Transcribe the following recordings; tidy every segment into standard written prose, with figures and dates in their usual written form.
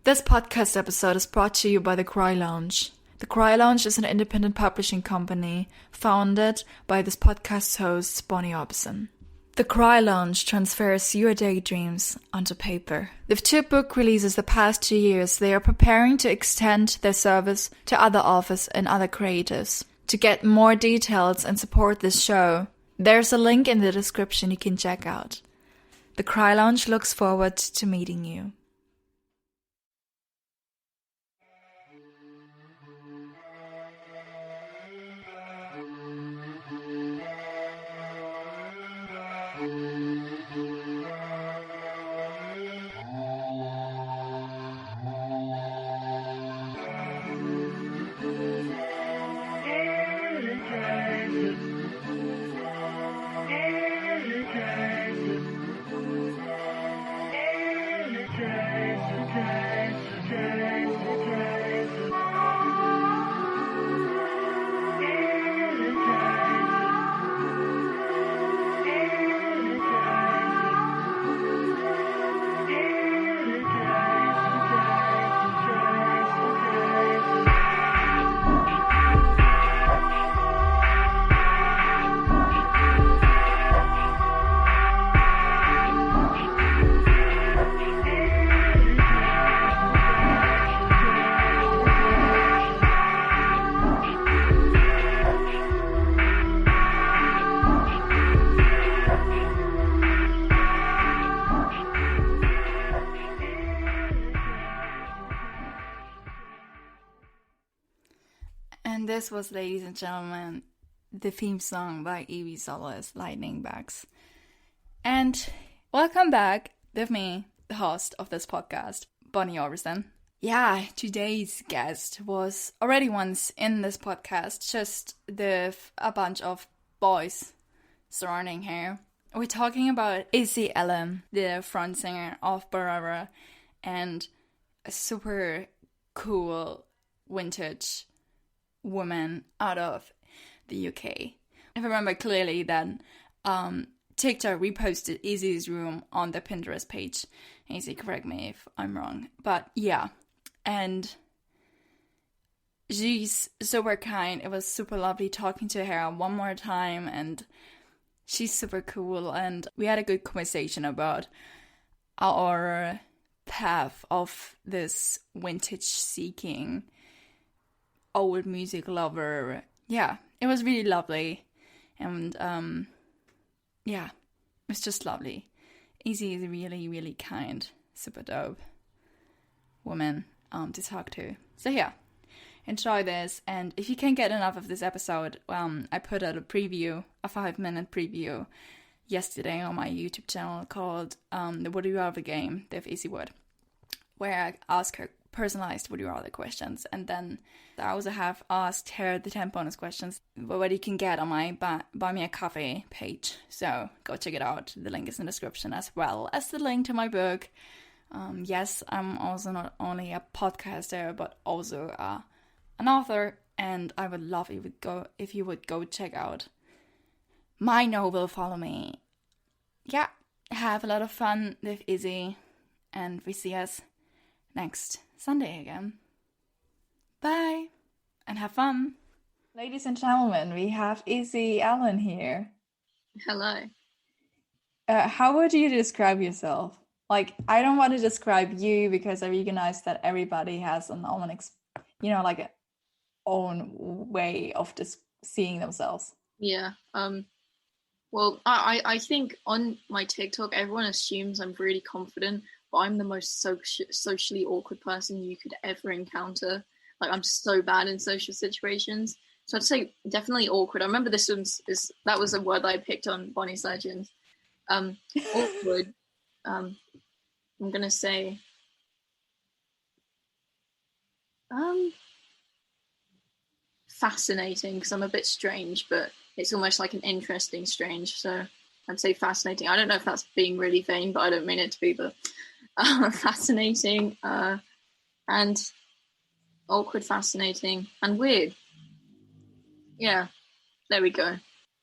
This podcast episode is brought to you by The Cry Lounge. The Cry Lounge is an independent publishing company founded by this podcast's host, Bonnie Orbison. The Cry Lounge transfers your daydreams onto paper. With 2 book releases the past 2 years, they are preparing to extend their service to other authors and other creatives. To get more details and support this show, there's a link in the description you can check out. The Cry Lounge looks forward to meeting you. And this was, ladies and gentlemen, the theme song by Sollis, Lightning Bugs. And welcome back with me, the host of this podcast, Bonnie Orbison. Yeah, today's guest was already once in this podcast, just with a bunch of boys surrounding her. We're talking about Issy Allen, the front singer of Barerra, and a super cool vintage woman out of the UK. I remember clearly that TikTok reposted Issy's room on the Pinterest page. Issy, correct me if I'm wrong. But yeah, and she's super kind. It was super lovely talking to her one more time, and she's super cool. And we had a good conversation about our path of this vintage seeking old music lover. Yeah, it was really lovely. And yeah, it was just lovely. Issy is a really, really kind, super dope woman to talk to. So yeah, enjoy this. And if you can't get enough of this episode, I put out a 5-minute preview yesterday on my YouTube channel called the Would You Rather game with Issy Wood, where I ask her personalized would you rather questions, and then I also have asked her the 10 bonus questions what you can get on my buy me a coffee page, so go check it out. The link is in the description, as well as the link to my book. Yes, I'm also not only a podcaster but also an author, and I would love if you would go check out my novel Follow Me. Yeah, have a lot of fun with Issy, and we see us next Sunday again. Bye, and have fun. Ladies and gentlemen, we have Issy Allen here. Hello. How would you describe yourself? Like, I don't want to describe you because I recognize that everybody has an own, like an own way of just seeing themselves. Yeah. Well, I think on my TikTok, everyone assumes I'm really confident, but I'm the most socially awkward person you could ever encounter. Like, I'm so bad in social situations. So I'd say definitely awkward. I remember that was a word that I picked on Bonnie's Legends. Awkward. I'm gonna say fascinating, because I'm a bit strange, but it's almost like an interesting strange. So I'd say fascinating. I don't know if that's being really vain, but I don't mean it to be, but fascinating, and awkward, fascinating, and weird. Yeah, there we go.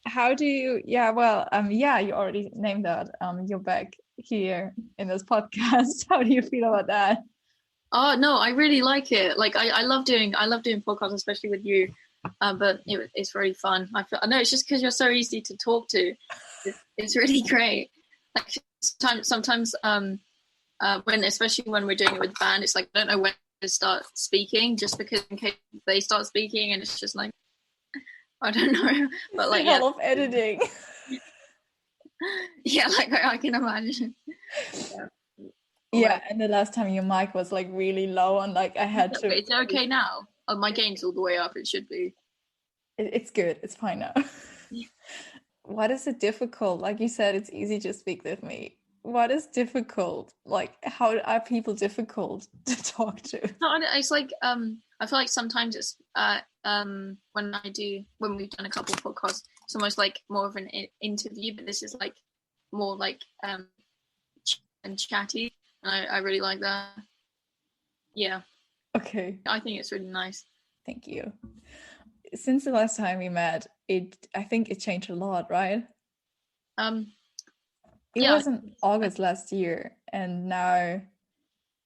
How do you, you already named that. You're back here in this podcast. How do you feel about that? Oh no, I really like it. Like I love doing podcasts, especially with you. But it's really fun. I know it's just because you're so easy to talk to. It's really great. Like sometimes when especially when we're doing it with the band, it's like I don't know when to start speaking, just because in case they start speaking, and it's just like I don't know. But like hell of editing. Yeah, like I can imagine. Yeah, and the last time your mic was like really low, and like I had to. Is it okay now? Oh, my gain's all the way up. It should be. It's good. It's fine now. What is it difficult? Like you said, it's easy to speak with me. What is difficult? Like, how are people difficult to talk to? No, it's like I feel like sometimes it's when we've done a couple of podcasts, it's almost like more of an interview, but this is like more like and chatty, and I really like that. Yeah. Okay. I think it's really nice. Thank you. Since the last time we met, I think it changed a lot, right? It was in August last year, and now,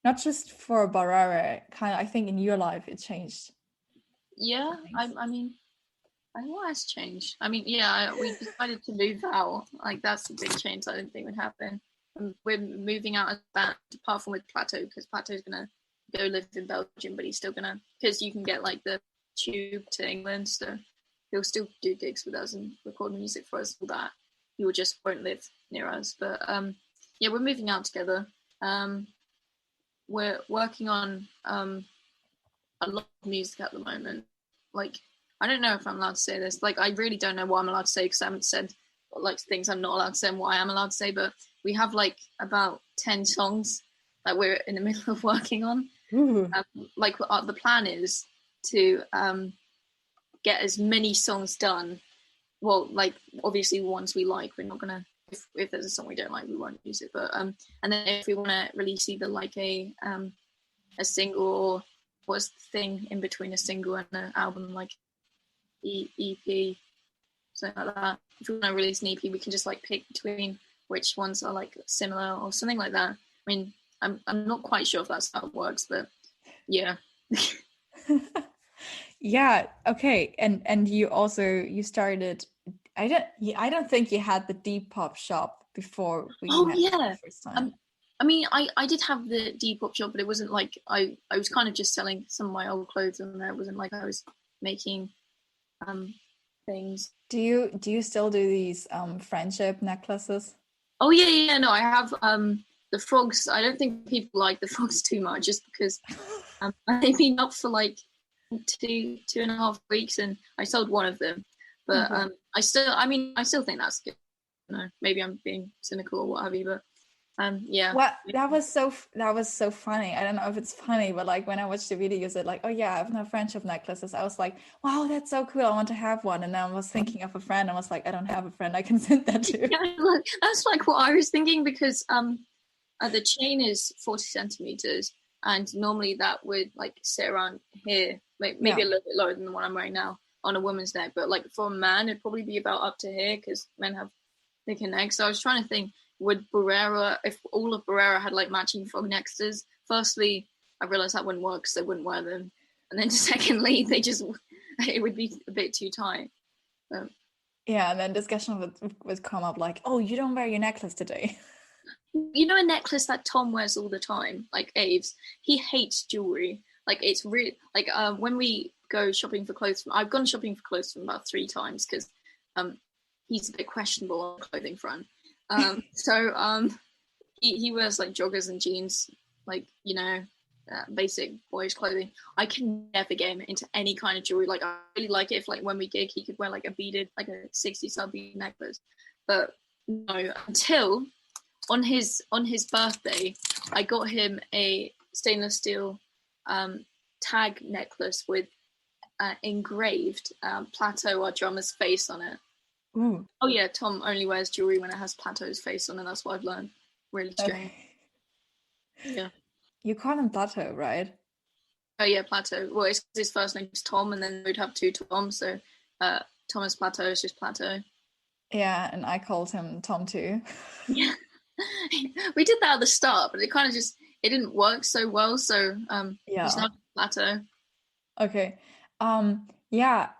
not just for Barerra, kind of, I think in your life it changed. Yeah, I mean, what has changed? I mean, yeah, we decided to move out. Like that's a big change I didn't think would happen. We're moving out as a band, apart from with Plateau, because Plateau's gonna go live in Belgium, but he's still gonna, because you can get like the tube to England, so he'll still do gigs with us and record music for us, all that. He will just won't live near us. But yeah, we're moving out together. We're working on a lot of music at the moment. Like, I don't know if I'm allowed to say this. Like, I really don't know what I'm allowed to say, because I haven't said like things I'm not allowed to say and what I am allowed to say. But we have like about 10 songs that we're in the middle of working on. Like the plan is to get as many songs done. Well, like obviously ones we like, we're not gonna, if there's a song we don't like, we won't use it. But and then if we want to release either like a single, or what's the thing in between a single and an album, like EP, something like that. If we want to release an EP, we can just like pick between which ones are like similar or something like that. I mean, I'm not quite sure if that's how it works, but yeah. Yeah, okay. And you started, I don't think you had the Depop shop before we met the first time. I mean, I did have the Depop shop, but it wasn't like I was kind of just selling some of my old clothes on there. It wasn't like I was making things. Do you still do these friendship necklaces? Oh yeah, no, I have the frogs. I don't think people like the frogs too much, just because they've been up for like 2.5 weeks, and I sold one of them. But I still think that's good. No, maybe I'm being cynical or what have you, but yeah. What that was so funny. I don't know if it's funny, but like when I watched the video, you said like, oh yeah, I have no friendship necklaces. I was like, wow, that's so cool. I want to have one. And then I was thinking of a friend. I was like, I don't have a friend I can send that to. Yeah, look, that's like what I was thinking, because the chain is 40 centimeters, and normally that would like sit around here, like maybe a little bit lower than the one I'm wearing now on a woman's neck, but like for a man it'd probably be about up to here, because men have thicker necks. So I was trying to think, would Barerra, if all of Barerra had like matching frog necklaces, firstly I realized that wouldn't work because they wouldn't wear them, and then secondly it would be a bit too tight. Yeah, and then discussion would come up like, oh, you don't wear your necklace today. You know, a necklace that Tom wears all the time, like Aves, he hates jewelry. Like it's really like when we go shopping for clothes, I've gone shopping for clothes from about 3 times, because he's a bit questionable on the clothing front. So he wears like joggers and jeans, like, you know, basic boyish clothing. I can never get him into any kind of jewelry. Like I really like it if like when we gig he could wear like a beaded, like a 60 style beaded necklace, but no, until on his birthday I got him a stainless steel tag necklace with engraved Plateau, our drummer's face on it. Ooh. Oh yeah, Tom only wears jewelry when it has Plateau's face on it. That's what I've learned. Really strange. Yeah. You call him Plateau, right? Oh yeah, Plateau. Well, his first name is Tom, and then we'd have 2 Toms, so Thomas Plateau is just Plateau. Yeah, and I called him Tom too. Yeah. We did that at the start, but it kind of just, it didn't work so well. So he's Yeah. now plateau. Okay. Yeah.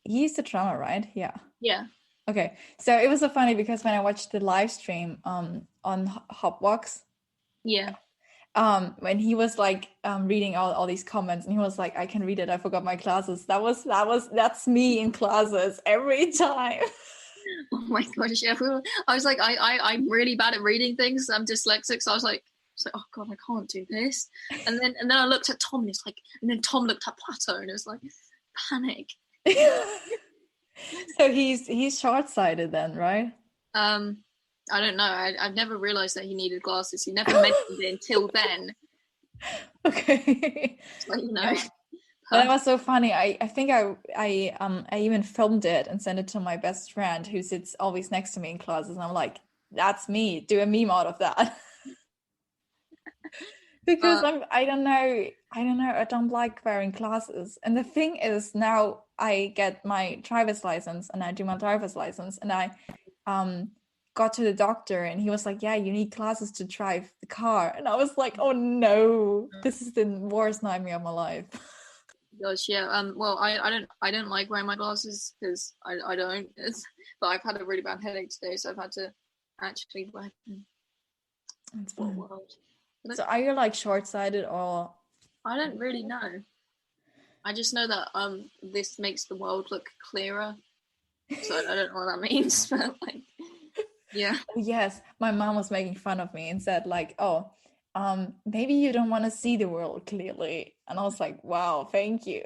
He's the drummer, right? Yeah. Yeah. Okay. So it was so funny because when I watched the live stream on Hopbox, Yeah. when he was like reading all these comments and he was like, I can read it, I forgot my classes. That's me in classes every time. Oh my gosh, yeah. I was like, I'm really bad at reading things. I'm dyslexic, so I was like, oh god, I can't do this. And then I looked at Tom, and it's like, and then Tom looked at Plato, and it was like, panic. So he's short-sighted then, right? I don't know. I've never realized that he needed glasses. He never mentioned it until then. Okay. So, you know. Yeah. That was so funny. I think I even filmed it and sent it to my best friend who sits always next to me in classes, and I'm like, that's me. Do a meme out of that. Because I don't know. I don't like wearing glasses. And the thing is, now I get my driver's license and I do my driver's license, and I got to the doctor and he was like, yeah, you need glasses to drive the car. And I was like, oh no, this is the worst nightmare of my life. Gosh, yeah. Well, I don't like wearing my glasses because I don't. But I've had a really bad headache today, so I've had to actually wear them. It's fine. So are you like short-sighted or? I don't really know. I just know that this makes the world look clearer. So I don't know what that means, but like, yeah. Yes, my mom was making fun of me and said like, oh, maybe you don't want to see the world clearly. And I was like, wow, thank you.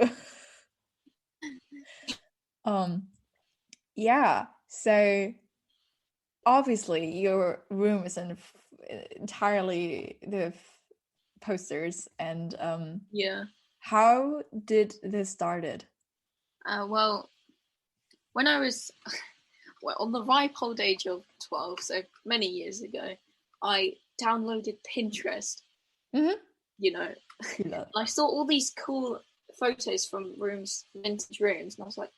Yeah, so obviously your room is entirely the posters, and Yeah. how did this started? Well, when I was on the ripe old age of 12, so many years ago, I downloaded Pinterest. Mm-hmm. You know, I saw all these cool photos from rooms, vintage rooms, and I was like,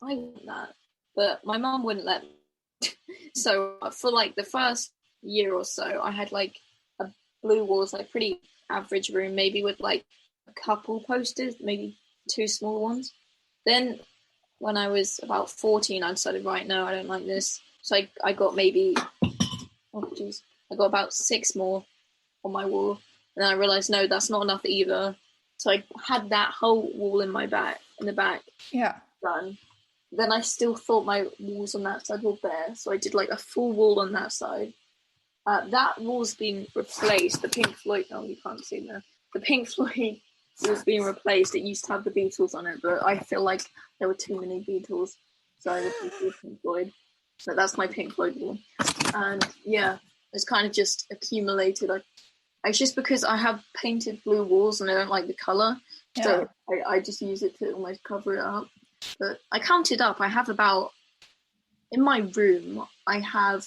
I want that. But my mum wouldn't let me. So for like the first year or so, I had like a blue walls, like pretty average room, maybe with like a couple posters, maybe 2 small ones. Then when I was about 14, I decided, right, no, I don't like this. So I got maybe, I got about 6 more on my wall. And I realized, no, that's not enough either. So I had that whole wall in the back. Yeah. Done. Then I still thought my walls on that side were bare. So I did like a full wall on that side. That wall's been replaced. The Pink Floyd, oh, you can't see there. The Pink Floyd was being replaced. It used to have the Beatles on it, but I feel like there were too many Beatles. So I replaced it with Pink Floyd. So that's my Pink Floyd wall. And yeah, it's kind of just accumulated. It's just because I have painted blue walls and I don't like the color. Yeah. So I just use it to almost cover it up. But I counted up. I have about, in my room, I have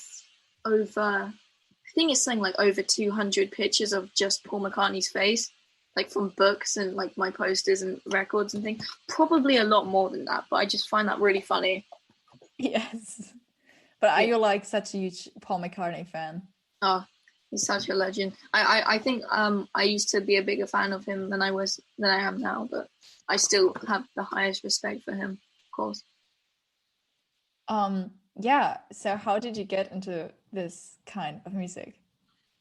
over, I think it's something like over 200 pictures of just Paul McCartney's face, like from books and like my posters and records and things. Probably a lot more than that, but I just find that really funny. Yes. But are you like such a huge Paul McCartney fan? Oh, he's such a legend. I think I used to be a bigger fan of him than I am now, but I still have the highest respect for him, of course. Yeah. So how did you get into this kind of music?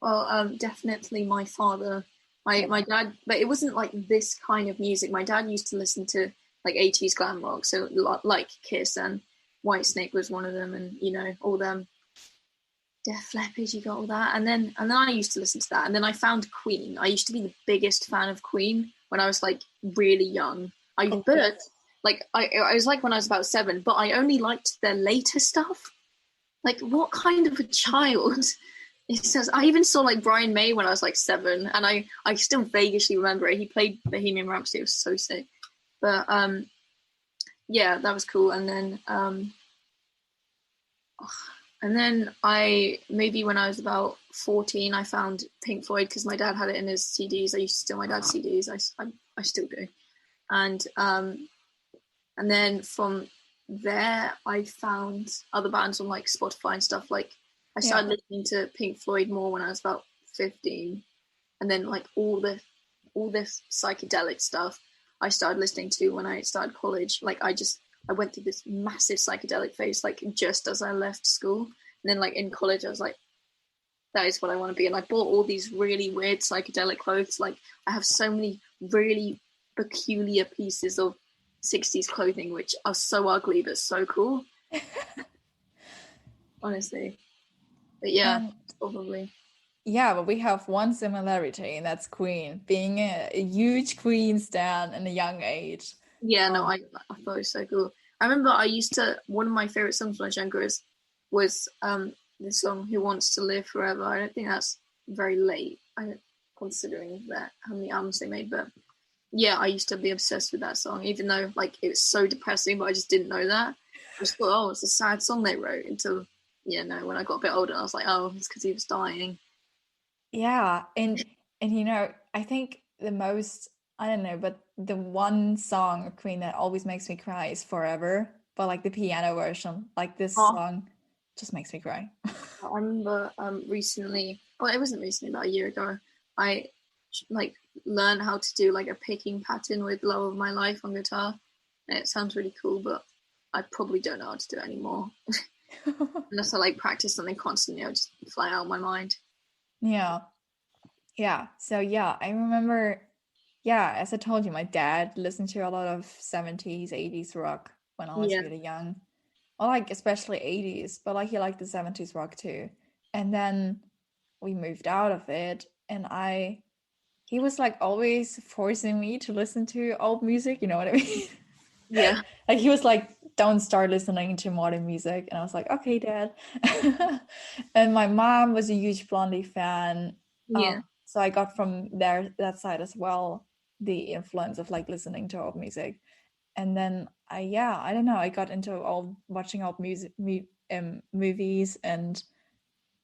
Well, definitely my father, my dad, but it wasn't like this kind of music. My dad used to listen to like 80s glam rock, so like Kiss and Whitesnake was one of them, and you know, all them. Def Leppard, you got all that, and then I used to listen to that, and then I found Queen. I used to be the biggest fan of Queen when I was like really young. I was like when I was about 7, but I only liked their later stuff. Like, what kind of a child? It says I even saw like Brian May when I was like 7, and I still vaguely remember it. He played Bohemian Rhapsody. It was so sick. But yeah, that was cool. And then I maybe when I was about 14, I found Pink Floyd because my dad had it in his CDs. I used to steal my dad's CDs. I still do. And then from there, I found other bands on like Spotify and stuff. Like I started listening to Pink Floyd more when I was about 15. and then like all this psychedelic stuff I started listening to when I started college. Like I went through this massive psychedelic phase, like just as I left school. And then like in college, I was like, that is what I want to be. And I bought all these really weird psychedelic clothes. Like I have so many really peculiar pieces of 60s clothing, which are so ugly, but so cool. Honestly. But yeah, probably. Yeah, but we have one similarity, and that's Queen, being a huge Queen stan in a young age. Yeah, no, I thought it was so cool. I remember one of my favorite songs when I was younger was the song "Who Wants to Live Forever." I don't think that's very late. Considering that how many albums they made, but yeah, I used to be obsessed with that song, even though like it was so depressing, but I just didn't know that. I just thought, oh, it's a sad song they wrote until when I got a bit older, I was like, oh, it's because he was dying. Yeah, and I think the most, I don't know, but the one song of Queen that always makes me cry is Forever, but like the piano version, like this Oh, song just makes me cry. I remember recently, well, it wasn't recently, about a year ago, I like learned how to do like a picking pattern with "Love of My Life" on guitar. And it sounds really cool, but I probably don't know how to do it anymore. Unless I like practice something constantly, I'll just fly out of my mind. Yeah. Yeah. So yeah, I remember, yeah, as I told you, my dad listened to a lot of 70s, 80s rock when I was Yeah, really young. I like especially 80s, but like he liked the 70s rock too. And then we moved out of it, and he was like always forcing me to listen to old music, you know what I mean? yeah, Like he was like, don't start listening to modern music. And I was like, okay, Dad. And my mom was a huge Blondie fan. yeah. So I got from that side as well, the influence of like listening to old music. And then I don't know, I got into watching old movies, and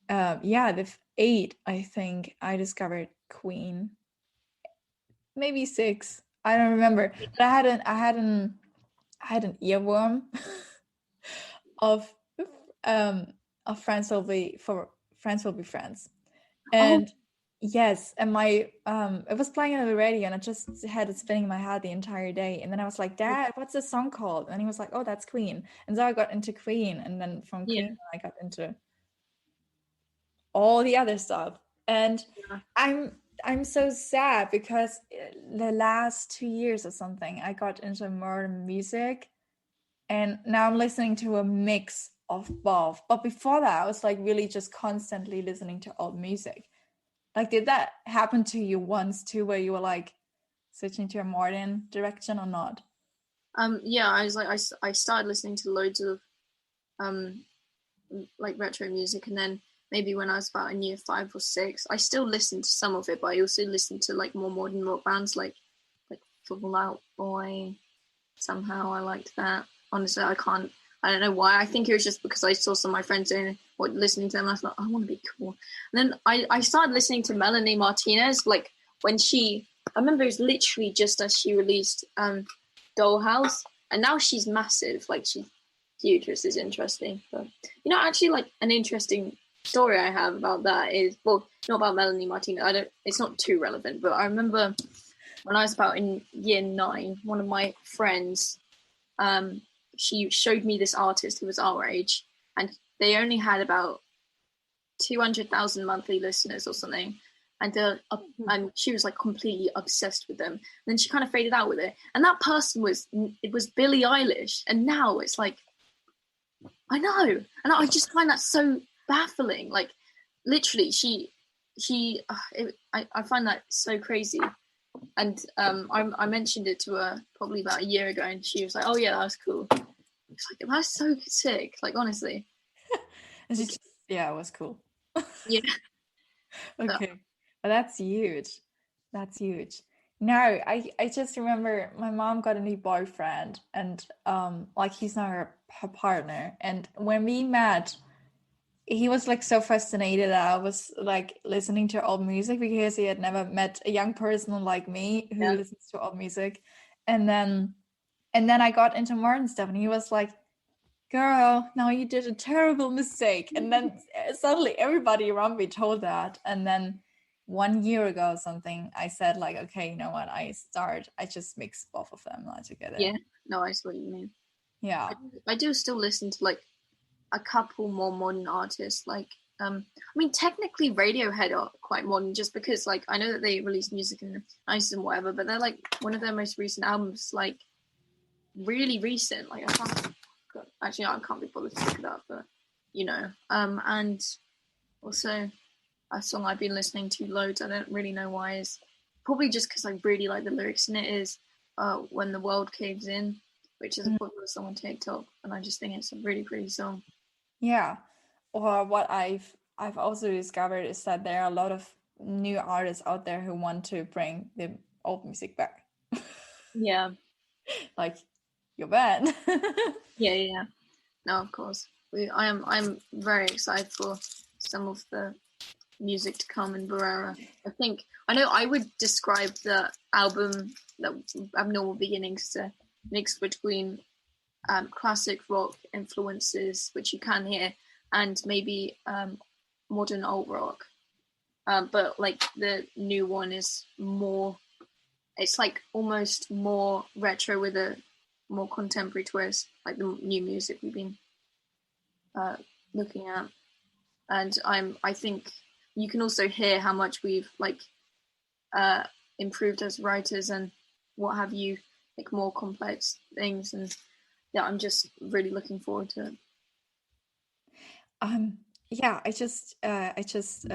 the eight, I think I discovered Queen, maybe six, I don't remember, but I had an earworm of um friends will be friends, Oh, and yes, and my it was playing on the radio, and I just had it spinning in my head the entire day, and then I was like, Dad, what's this song called? And he was like, oh, that's Queen. And so I got into Queen, and then from yeah, Queen I got into all the other stuff. And yeah. I'm so sad because the last 2 years or something I got into modern music, and now I'm listening to a mix of both. But before that I was like really just constantly listening to old music. Like, did that happen to you once too, where you were like switching to a modern direction or not? Yeah. I was like, I started listening to loads of um like retro music, and then maybe when I was about in year 5 or 6, I still listened to some of it, but I also listened to like more modern rock bands, like Fall Out Boy. Somehow I liked that. Honestly, I don't know why. I think it was just because I saw some of my friends doing or listening to them, and I thought, I want to be cool. And then I started listening to Melanie Martinez, like when I remember it was literally just as she released Dollhouse, and now she's massive. Like she's huge, which is interesting. But actually, like an interesting story I have about that is, well, not about Melanie Martinez. It's not too relevant, but I remember when I was about in year 9, one of my friends, she showed me this artist who was our age, and they only had about 200,000 monthly listeners or something. And she was like completely obsessed with them. And then she kind of faded out with it. And that person was Billie Eilish. And now it's like, I know, and I just find that so baffling. Like, literally, I find that so crazy. And I mentioned it to her probably about a year ago, and she was like, "Oh yeah, that was cool." It's like, that's so sick. Like, honestly. And she just, yeah, it was cool. Yeah. Okay, well, that's huge. That's huge. No, I just remember my mom got a new boyfriend, and like he's now her partner. And when we met, he was like so fascinated that I was like listening to old music, because he had never met a young person like me who Yeah. listens to old music. And then I got into modern stuff, and he was like, girl, now you did a terrible mistake. And then suddenly everybody around me told that. And then 1 year ago or something, I said like, okay, you know what, I just mix both of them together. Yeah, no, I see what you mean. Yeah. I do still listen to like a couple more modern artists. Like, I mean, technically Radiohead are quite modern, just because like I know that they release music in the 90s and whatever, but they're like one of their most recent albums, like really recent. Like I can't be bothered to look it up, but you know. And also a song I've been listening to loads, I don't really know why, is probably just because I really like the lyrics in it, is When the World Caves In, which is a popular song on TikTok, and I just think it's a really pretty song. Yeah. Or what I've also discovered is that there are a lot of new artists out there who want to bring the old music back. Yeah. Like your band. Yeah. No, of course. I'm very excited for some of the music to come in Barerra. I know I would describe the album, that Abnormal Beginnings, to mix between classic rock influences, which you can hear, and maybe modern alt rock. But like the new one is more, it's like almost more retro with a more contemporary twist, like the new music we've been looking at. And I think you can also hear how much we've like improved as writers and what have you, like more complex things. And yeah, I'm just really looking forward to it. Yeah, I just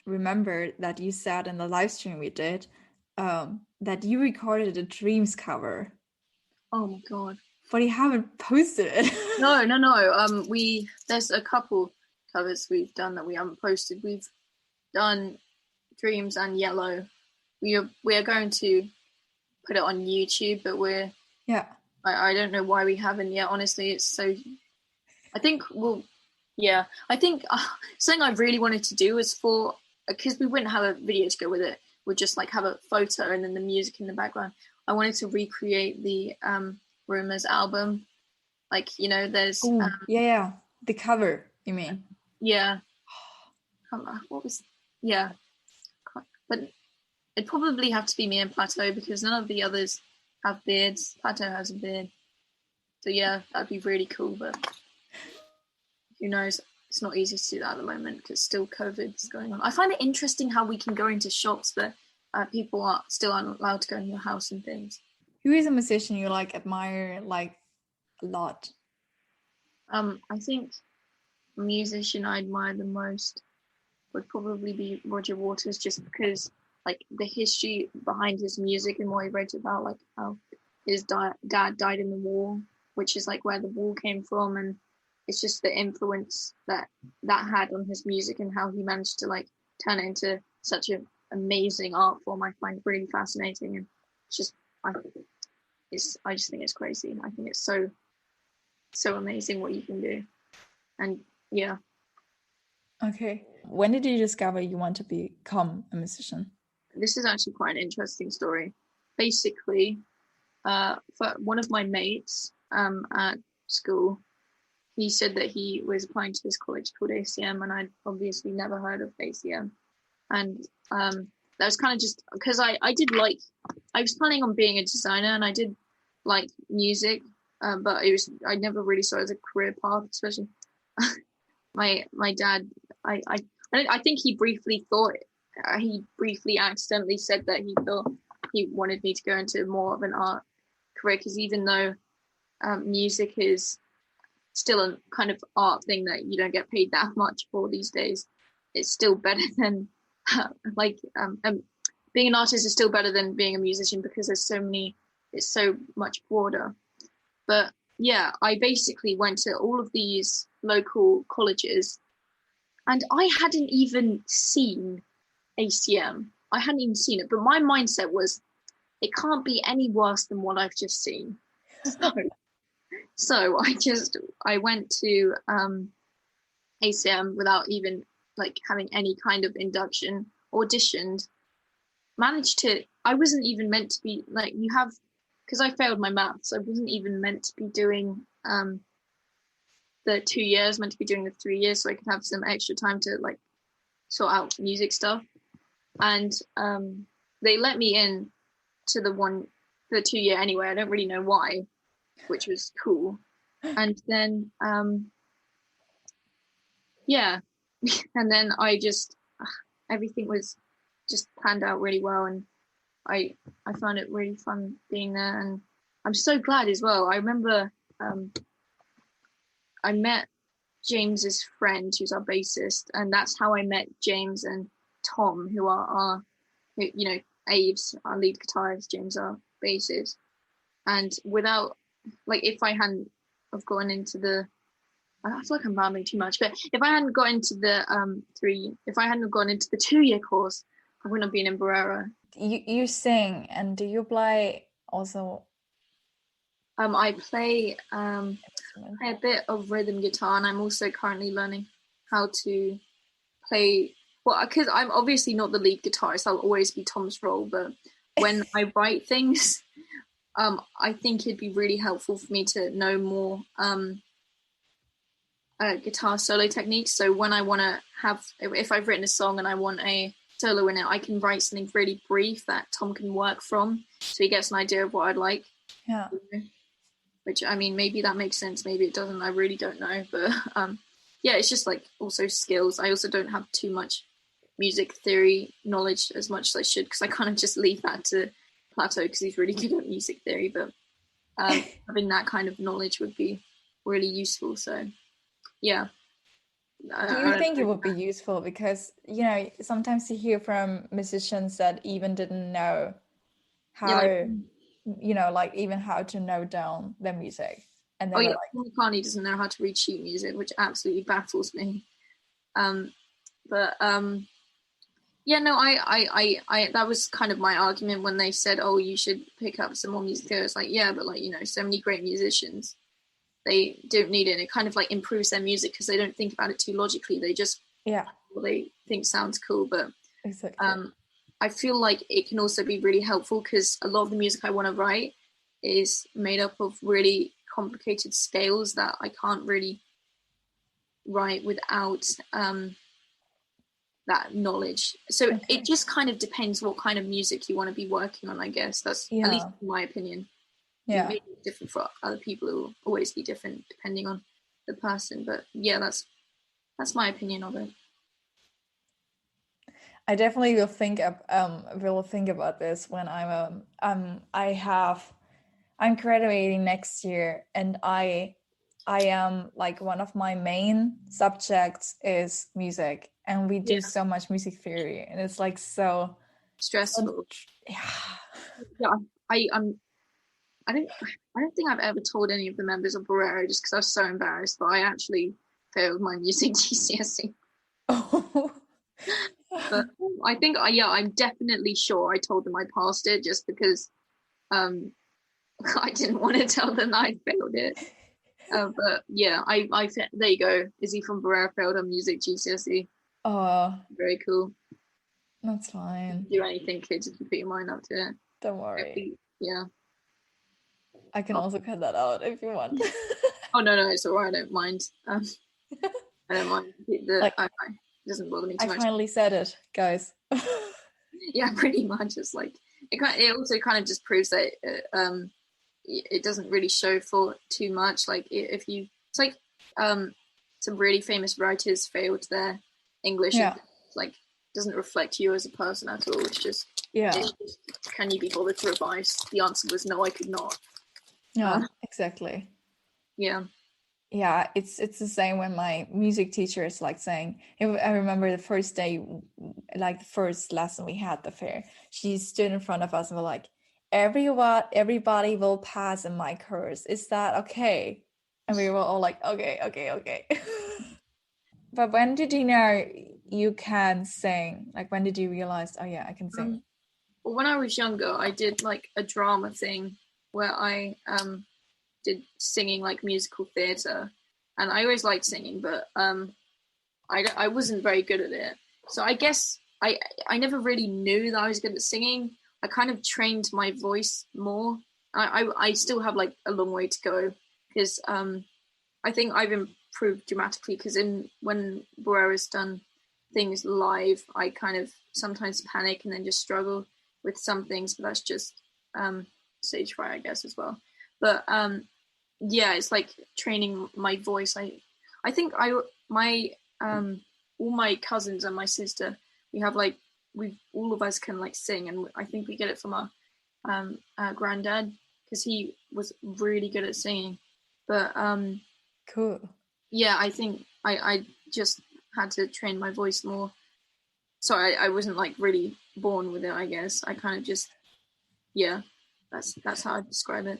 remembered that you said in the live stream we did that you recorded a Dreams cover, Oh my god! but you haven't posted it. No. There's a couple covers we've done that we haven't posted. We've done Dreams and Yellow. We are going to put it on YouTube, but Yeah. I don't know why we haven't yet. Honestly, it's so. I think something I really wanted to do was because we wouldn't have a video to go with it. We'd just like have a photo and then the music in the background. I wanted to recreate the Rumors album. Like, you know, there's yeah, the cover, you mean? Yeah. Yeah. But it'd probably have to be me and Plateau, because none of the others have beards. Plateau has a beard. So yeah, that'd be really cool, but who knows? It's not easy to do that at the moment because still COVID's going on. I find it interesting how we can go into shops, but people aren't allowed to go in your house and things. Who is a musician you like admire like a lot? I think a musician I admire the most would probably be Roger Waters, just because like the history behind his music and what he wrote about, like how his dad died in the war, which is like where the war came from, and it's just the influence that had on his music and how he managed to like turn it into such an amazing art form. I find really fascinating, and I just think it's crazy. I think it's so amazing what you can do, and yeah. Okay, when did you discover you want to become a musician? This is actually quite an interesting story. Basically, for one of my mates at school, he said that he was applying to this college called ACM, and I'd obviously never heard of ACM. And that was kind of just because I was planning on being a designer, and I did like music, but I never really saw it as a career path, especially my dad. I think he briefly accidentally said that he thought he wanted me to go into more of an art career, because even though music is still a kind of art thing that you don't get paid that much for these days, it's still better than being an artist is still better than being a musician, because it's so much broader. But yeah, I basically went to all of these local colleges, and I hadn't even seen ACM. I hadn't even seen it, but my mindset was, it can't be any worse than what I've just seen. So I went to ACM without even like having any kind of induction, auditioned, I wasn't even meant to be like, because I failed my maths, I wasn't even meant to be doing the 2 years, meant to be doing the 3 years, so I could have some extra time to like sort out music stuff. and they let me in to the 2 year anyway. I don't really know why, which was cool. And then yeah, and then I just everything was just planned out really well, and I found it really fun being there, and I'm so glad as well. I remember I met James's friend, who's our bassist, and that's how I met James and Tom, who are our, you know, Abe's our lead guitarist, James our bassist. And without, like, if I hadn't have gone into the, I feel like I'm rambling too much, but if I hadn't got into the if I hadn't gone into the 2 year course, I wouldn't have been in Barerra. You sing, and do you play also? I play a bit of rhythm guitar, and I'm also currently learning how to play. Well, because I'm obviously not the lead guitarist, I'll always be Tom's role. But when I write things, I think it'd be really helpful for me to know more guitar solo techniques. So when I want to have, if I've written a song and I want a solo in it, I can write something really brief that Tom can work from, so he gets an idea of what I'd like. Yeah. Which, I mean, maybe that makes sense, maybe it doesn't. I really don't know, but yeah, it's just like also skills. I also don't have too much music theory knowledge as much as I should, because I kind of just leave that to Plato because he's really good at music theory. But having that kind of knowledge would be really useful. So yeah. Do you think it would be useful? Because, you know, sometimes you hear from musicians that even didn't know how, you know, like even how to note down their music. And then Paul McCartney doesn't know how to read sheet music, which absolutely baffles me. Yeah, no, I that was kind of my argument when they said, "Oh, you should pick up some more music theory." It's like, yeah, but like, you know, so many great musicians, they don't need it. And it kind of like improves their music because they don't think about it too logically. They just what they think sounds cool. But exactly. I feel like it can also be really helpful because a lot of the music I want to write is made up of really complicated scales that I can't really write without that knowledge. So it just kind of depends what kind of music you want to be working on, I guess. That's at least in my opinion. Yeah. It may be different for other people. It will always be different depending on the person. But yeah, that's my opinion of it. I definitely will think about this when I'm graduating next year, and I am like, one of my main subjects is music, and we do so much music theory, and it's like so stressful. Yeah, I don't think I've ever told any of the members of Barerra just because I was so embarrassed, but I actually failed my music GCSE. Oh. But I think, I'm definitely sure I told them I passed it just because I didn't want to tell them I failed it. But yeah, I there you go. Issy from Barerra failed her music GCSE. Oh, very cool. That's fine. Do anything, kids, if you put your mind up to it. Don't worry. Yeah. I can also cut that out if you want. Oh no, it's alright. I don't mind. I don't mind. It doesn't bother me too much. I finally said it, guys. Yeah, pretty much. It's like it also kind of just proves that it doesn't really show for too much. Like if you, it's like some really famous writers failed their English. Yeah. Like doesn't reflect you as a person at all. It's just can you be bothered to revise? The answer was no, I could not. Yeah, exactly. Yeah. Yeah, it's the same when my music teacher is like saying, I remember the first day, like the first lesson we had the fair, she stood in front of us and was like, everybody will pass in my course. Is that okay? And we were all like, okay. But when did you know you can sing? Like, when did you realize, oh yeah, I can sing? Well, when I was younger, I did like a drama thing where I did singing, like musical theatre, and I always liked singing, but I wasn't very good at it. So I guess I never really knew that I was good at singing. I kind of trained my voice more. I still have like a long way to go because I think I've improved dramatically because when Barerra's done things live, I kind of sometimes panic and then just struggle with some things, but that's just stage fright, I guess, as well. But yeah, it's like training my voice. I think my all my cousins and my sister, we have like all of us can like sing, and I think we get it from our granddad, because he was really good at singing. But cool. Yeah, I think I just had to train my voice more. So I wasn't like really born with it, I guess. I kind of just, yeah, that's how I describe it.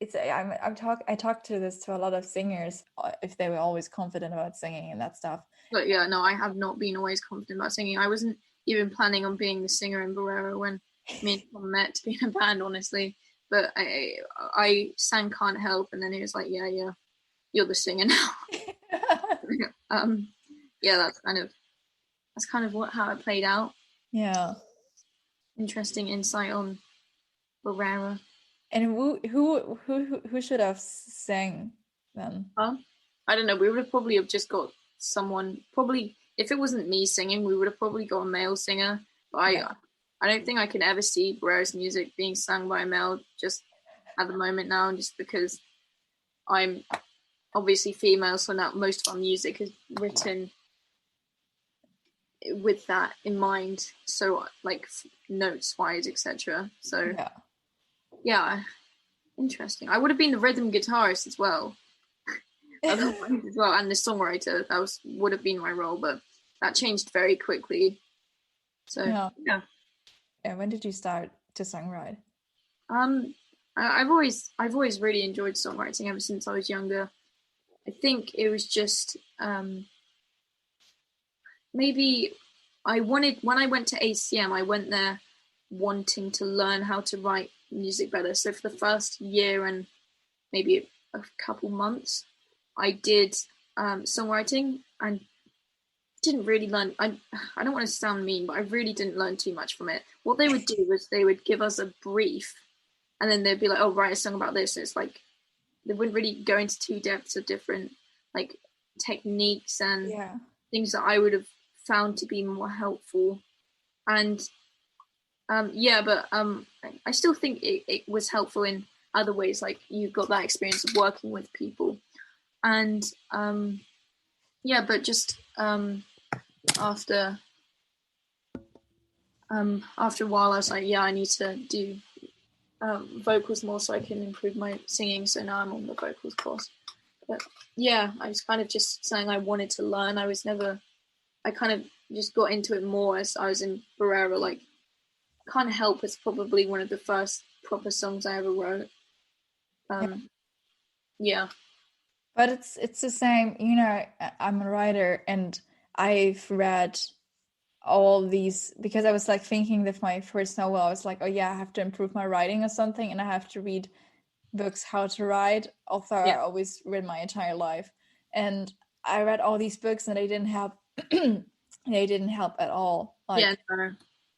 I talked to a lot of singers, if they were always confident about singing and that stuff. But yeah, no, I have not been always confident about singing. I wasn't even planning on being the singer in Barerra when me and Tom met to be in a band, honestly. But I sang Can't Help, and then he was like, yeah, you're the singer now. Yeah, that's kind of how it played out. Yeah. Interesting insight on Barerra. And who should have sang then? I don't know. We would have probably just got someone. Probably if it wasn't me singing, we would have probably got a male singer. But I don't think I could ever see Barerra's music being sung by a male just at the moment now, just because I'm obviously female, so now most of our music is written with that in mind, so like notes wise, etc. So yeah, interesting. I would have been the rhythm guitarist as well. And the songwriter. That would have been my role, but that changed very quickly. So yeah. When did you start to songwrite? I've always really enjoyed songwriting ever since I was younger. I think it was just maybe when I went to ACM, I went there wanting to learn how to write music better. So for the first year and maybe a couple months, I did songwriting and didn't really learn. I don't want to sound mean, but I really didn't learn too much from it. What they would do was they would give us a brief, and then they'd be like, "Oh, write a song about this." And it's like they wouldn't really go into too depths of different like techniques and things that I would have found to be more helpful. And I still think it was helpful in other ways. Like you got that experience of working with people, and but just after a while, I was like, I need to do vocals more so I can improve my singing. So now I'm on the vocals course. But yeah, I was kind of just saying I wanted to learn. I kind of just got into it more as I was in Barerra. Like, Can't Help is probably one of the first proper songs I ever wrote. Yeah. But it's the same, you know, I'm a writer and I've read all these, because I was like thinking that my first novel, I was like, oh yeah, I have to improve my writing or something, and I have to read books how to write, although I always read my entire life. And I read all these books and they didn't help they didn't help at all. Like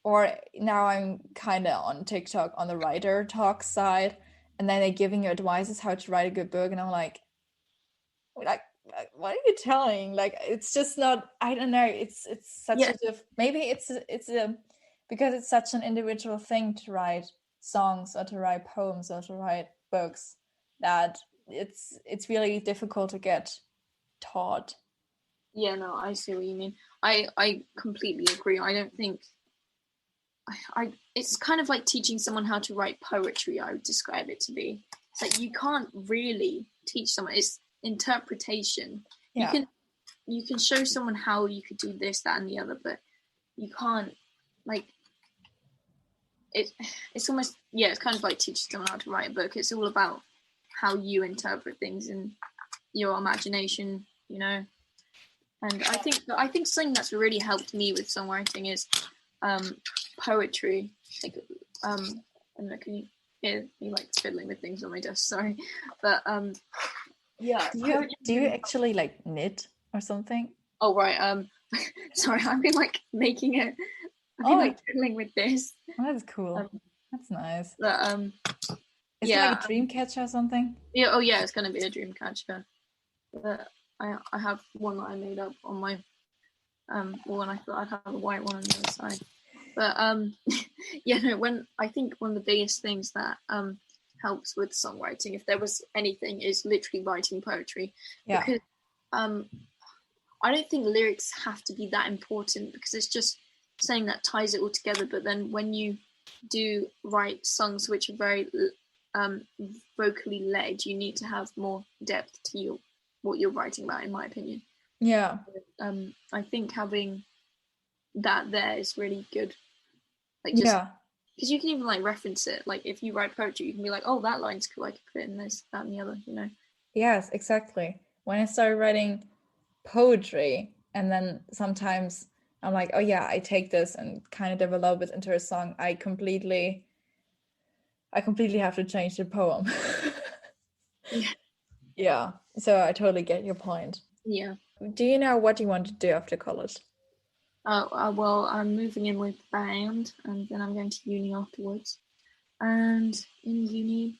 or now I'm kind of on TikTok on the writer talk side, and then they're giving you advices how to write a good book, and I'm like what are you telling? Like, it's just not, I don't know, it's such maybe it's a because it's such an individual thing to write songs or to write poems or to write books, that it's really difficult to get taught. Yeah, no, I see what you mean. I completely agree. I don't think it's kind of like teaching someone how to write poetry, I would describe it to be. It's like you can't really teach someone, it's interpretation. You can show someone how you could do this, that, and the other, but you can't, like, it's almost, it's kind of like teaching someone how to write a book. It's all about how you interpret things and your imagination, you know. And I think something that's really helped me with songwriting is poetry. Like, I don't know, can you hear me like fiddling with things on my desk? Sorry, but do you actually like knit or something? Oh right, sorry, I've been like making it. I've been like fiddling with this. Oh, that's cool. That's nice. But is it like a dream catcher or something? Yeah. Oh yeah, it's gonna be a dream catcher. But I have one that I made up on my Well, and I thought I'd have a white one on the other side. But yeah, no, when I think one of the biggest things that helps with songwriting, if there was anything, is literally writing poetry. Yeah. Because I don't think lyrics have to be that important, because it's just saying that ties it all together. But then when you do write songs which are very vocally led, you need to have more depth to what you're writing about, in my opinion. Yeah. I think having that there is really good. Like, just Yeah. because you can even like reference it. Like, if you write poetry, you can be like, oh, that line's cool, I could put it in this, that, and the other, you know. Yes, exactly. When I started writing poetry, and then sometimes I'm like, oh yeah, I take this and kind of develop it into a song, I completely have to change the poem. Yeah. Yeah, so I totally get your point. Yeah. Do you know what you want to do after college? Well, I'm moving in with band, and then I'm going to uni afterwards. And in uni,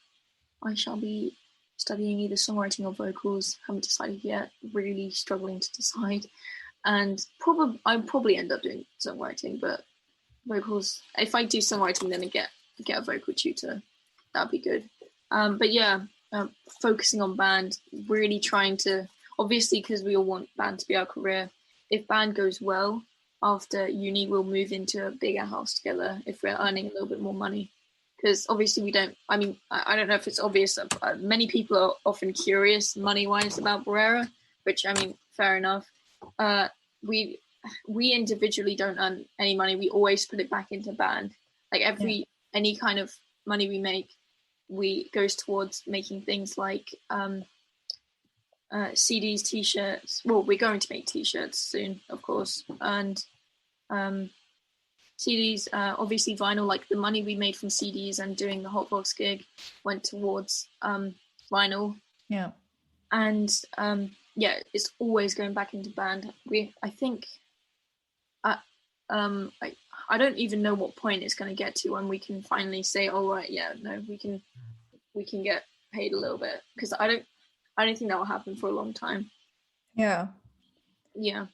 I shall be studying either songwriting or vocals. Haven't decided yet. Really struggling to decide. And I'll probably end up doing songwriting, but vocals. If I do songwriting, then I get a vocal tutor. That'd be good. But yeah, focusing on band. Really trying to, obviously, because we all want band to be our career. If band goes well after uni, we'll move into a bigger house together if we're earning a little bit more money. Because obviously we don't. I mean, I don't know if it's obvious. Many people are often curious money-wise about Barerra, which, I mean, fair enough. We individually don't earn any money. We always put it back into band. Like, any kind of money we make, we goes towards making things like CDs, t-shirts. Well, we're going to make t-shirts soon, of course, and CDs. Obviously, vinyl. Like, the money we made from CDs and doing the Hotbox gig went towards vinyl. Yeah. And yeah, it's always going back into band. I think, I don't even know what point it's going to get to when we can finally say, oh right, yeah, no, we can get paid a little bit, because I don't think that will happen for a long time. Yeah. Yeah.